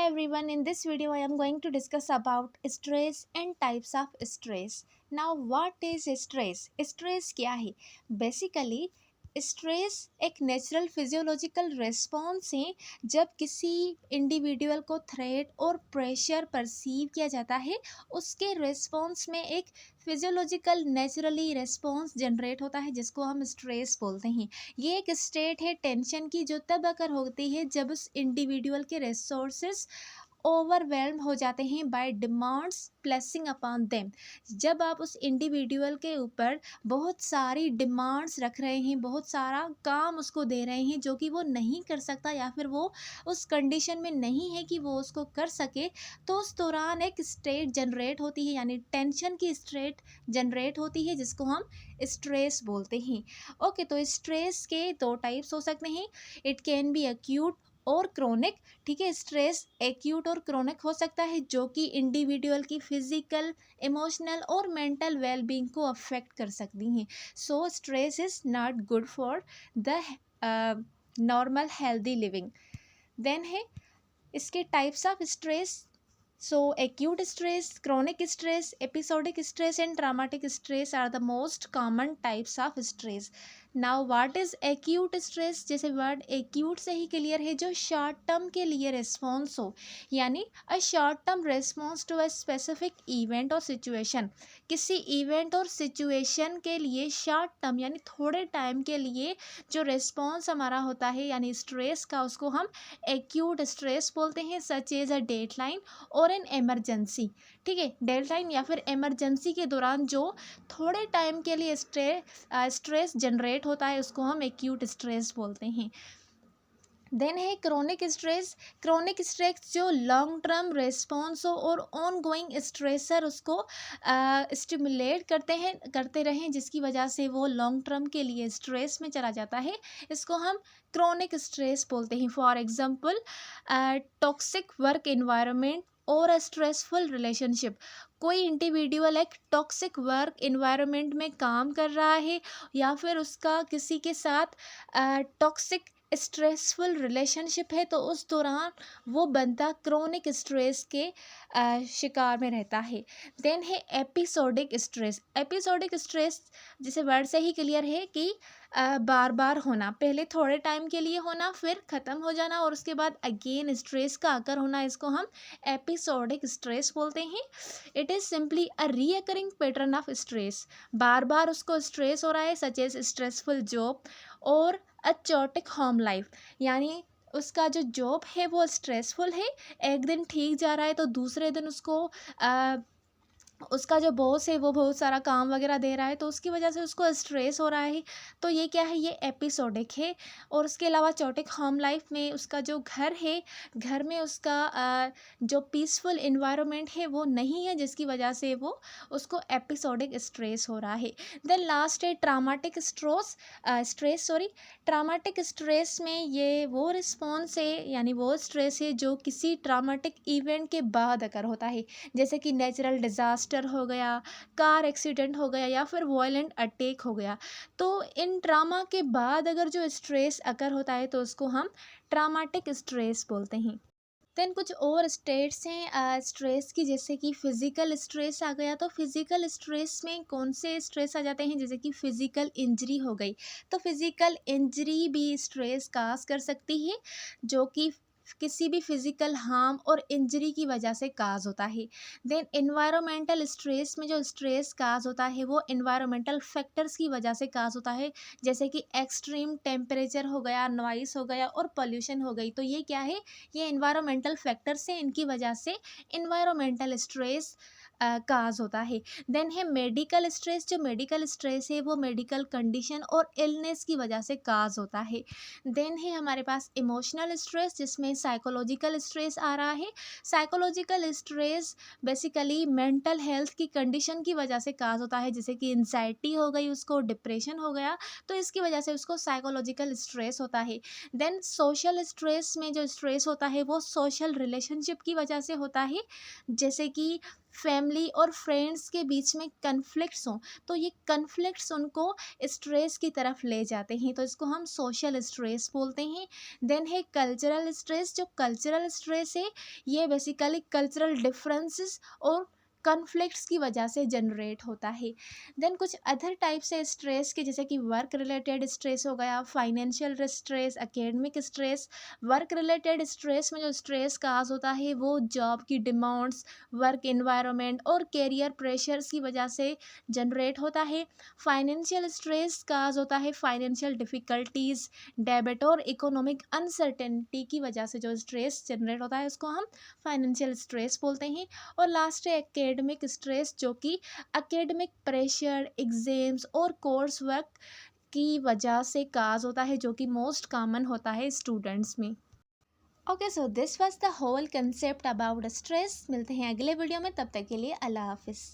everyone, in this video I am going to discuss about stress and types of stress. Now what is stress? Stress क्या है? Basically stress एक natural physiological response है जब किसी individual को threat और pressure perceive किया जाता है। उसके रिस्पॉन्स में एक फिजियोलॉजिकल नेचुरली रिस्पॉन्स जनरेट होता है जिसको हम स्ट्रेस बोलते हैं। ये एक स्टेट है टेंशन की जो तब अगर होती है जब उस इंडिविजुअल के रिसोर्सेस ओवरवेल्म हो जाते हैं by demands placing upon them. जब आप उस इंडिविजुअल के ऊपर बहुत सारी डिमांड्स रख रहे हैं, बहुत सारा काम उसको दे रहे हैं जो कि वो नहीं कर सकता या फिर वो उस कंडीशन में नहीं है कि वो उसको कर सके, तो उस दौरान एक स्टेट जनरेट होती है, यानी टेंशन की स्टेट जनरेट होती है जिसको हम स्ट्रेस बोलते हैं। ओके, तो स्ट्रेस के दो टाइप्स हो सकते हैं। इट कैन बी एक्यूट और क्रोनिक। ठीक है, स्ट्रेस एक्यूट और क्रोनिक हो सकता है जो कि इंडिविजुअल की फिजिकल, इमोशनल और मेंटल वेलबींग को अफेक्ट कर सकती हैं। So stress is not good for the normal healthy living. Then है इसके types of stress. So, acute stress, chronic stress, episodic stress, and traumatic stress are the most common types of stress. Now, what is acute stress? जैसे word acute से ही clear है, जो short term के लिए response हो, यानी a short term response to a specific event और situation. किसी इवेंट और सिचुएशन के लिए शॉर्ट टर्म यानी थोड़े टाइम के लिए जो रिस्पॉन्स हमारा होता है यानी स्ट्रेस का, उसको हम एक्यूट स्ट्रेस बोलते हैं। सच एज अ डेडलाइन और एन एमरजेंसी। ठीक है, डेडलाइन या फिर एमरजेंसी के दौरान जो थोड़े टाइम के लिए स्ट्रेस जनरेट होता है उसको हम एक्यूट स्ट्रेस बोलते हैं। देन है क्रोनिक स्ट्रेस। क्रोनिक स्ट्रेस जो लॉन्ग टर्म रिस्पॉन्स हो और ऑन गोइंग स्ट्रेसर उसको स्टिमुलेट करते रहें जिसकी वजह से वो लॉन्ग टर्म के लिए स्ट्रेस में चला जाता है, इसको हम क्रोनिक स्ट्रेस बोलते हैं। For example toxic work environment और अ स्ट्रेसफुल रिलेशनशिप। कोई इंडिविजुअल एक टॉक्सिक वर्क एनवायरनमेंट में काम कर रहा है या फिर उसका किसी के साथ टॉक्सिक स्ट्रेसफुल रिलेशनशिप है, तो उस दौरान वो बंदा क्रोनिक स्ट्रेस के शिकार में रहता है। देन है एपिसोडिक स्ट्रेस। एपिसोडिक स्ट्रेस जिसे वर्ड से ही क्लियर है कि बार बार होना, पहले थोड़े टाइम के लिए होना फिर ख़त्म हो जाना और उसके बाद अगेन स्ट्रेस का आकर होना, इसको हम एपिसोडिक स्ट्रेस बोलते हैं। It is simply a recurring pattern of stress. बार बार उसको स्ट्रेस हो रहा है, सच एज स्ट्रेसफुल जॉब और अ चोटिक होम लाइफ, यानी उसका जो जॉब है वो स्ट्रेसफुल है, एक दिन ठीक जा रहा है तो दूसरे दिन उसका जो बॉस है वो बहुत सारा काम वगैरह दे रहा है तो उसकी वजह से उसको स्ट्रेस हो रहा है। तो ये क्या है, ये एपिसोडिक है। और उसके अलावा चोटिक होम लाइफ में उसका जो घर है, घर में उसका जो पीसफुल इन्वायरमेंट है वो नहीं है जिसकी वजह से वो उसको एपिसोडिक स्ट्रेस हो रहा है। देन लास्ट है ट्रामाटिक स्ट्रेस। ट्रामाटिक स्ट्रेस में ये वो रिस्पॉन्स है यानी वो स्ट्रेस है जो किसी ट्रामाटिक इवेंट के बाद अगर होता है, जैसे कि नेचुरल डिज़ास्टर हो गया, कार एक्सीडेंट हो गया या फिर वायलेंट अटैक हो गया। तो इन ट्रामा के बाद अगर जो स्ट्रेस अकर होता है तो उसको हम ट्रामाटिक स्ट्रेस बोलते हैं। देन कुछ और स्टेट्स हैं स्ट्रेस की, जैसे कि फिज़िकल स्ट्रेस आ गया। तो फिज़िकल स्ट्रेस में कौन से स्ट्रेस आ जाते हैं, जैसे कि फ़िज़िकल इंजरी हो गई। तो फिज़िकल इंजरी भी स्ट्रेस काज कर सकती है जो कि किसी भी फिज़िकल हार्म और इंजरी की वजह से काज होता है। देन एनवायरमेंटल स्ट्रेस में जो स्ट्रेस काज होता है वो एनवायरमेंटल फैक्टर्स की वजह से काज होता है, जैसे कि एक्सट्रीम टेम्परेचर हो गया, नॉइस हो गया और पोल्यूशन हो गई। तो ये क्या है, ये इन्वायरमेंटल फैक्टर्स हैं, इनकी वजह से इन्वायरमेंटल स्ट्रेस काज होता है। देन है मेडिकल स्ट्रेस। जो मेडिकल स्ट्रेस है वो मेडिकल कंडीशन और इलनेस की वजह से काज होता है। देन है हमारे पास इमोशनल स्ट्रेस जिसमें साइकोलॉजिकल स्ट्रेस आ रहा है। Psychological stress basically mental health की कंडीशन की वजह से काज होता है, जैसे कि एंजाइटी हो गई, उसको डिप्रेशन हो गया, तो इसकी वजह से उसको साइकोलॉजिकल स्ट्रेस होता है। देन सोशल स्ट्रेस में जो स्ट्रेस होता है वो सोशल रिलेशनशिप की वजह से होता है, जैसे कि फैमिली और फ्रेंड्स के बीच में कन्फ्लिक्ट्स हों, तो ये कन्फ्लिक्ट्स उनको स्ट्रेस की तरफ ले जाते हैं, तो इसको हम सोशल स्ट्रेस बोलते हैं। देन है कल्चरल स्ट्रेस। जो कल्चरल स्ट्रेस है ये बेसिकली कल्चरल डिफरेंसेस और कन्फ्लिक्ट्स की वजह से जनरेट होता है। देन कुछ अदर टाइप से स्ट्रेस के, जैसे कि वर्क रिलेटेड स्ट्रेस हो गया, financial stress, academic stress. Work related stress में जो स्ट्रेस काज होता है वो जॉब की डिमांड्स, वर्क इन्वायरमेंट और कैरियर प्रेशर्स की वजह से जनरेट होता है। फाइनेंशियल स्ट्रेस काज होता है फाइनेंशियल डिफ़िकल्टीज़, डेब्ट और इकोनॉमिक अनसर्टेनिटी की वजह से जो स्ट्रेस जनरेट होता है उसको हम फाइनेंशियल स्ट्रेस बोलते हैं। और लास्ट है एकेडमिक स्ट्रेस, जो कि एकेडमिक प्रेशर, एग्ज़ाम्स और कोर्स वर्क की वजह से काज होता है, जो कि मोस्ट कॉमन होता है स्टूडेंट्स में। Okay, so this was the whole concept about stress. मिलते हैं अगले वीडियो में, तब तक के लिए अल्लाह हाफिज़।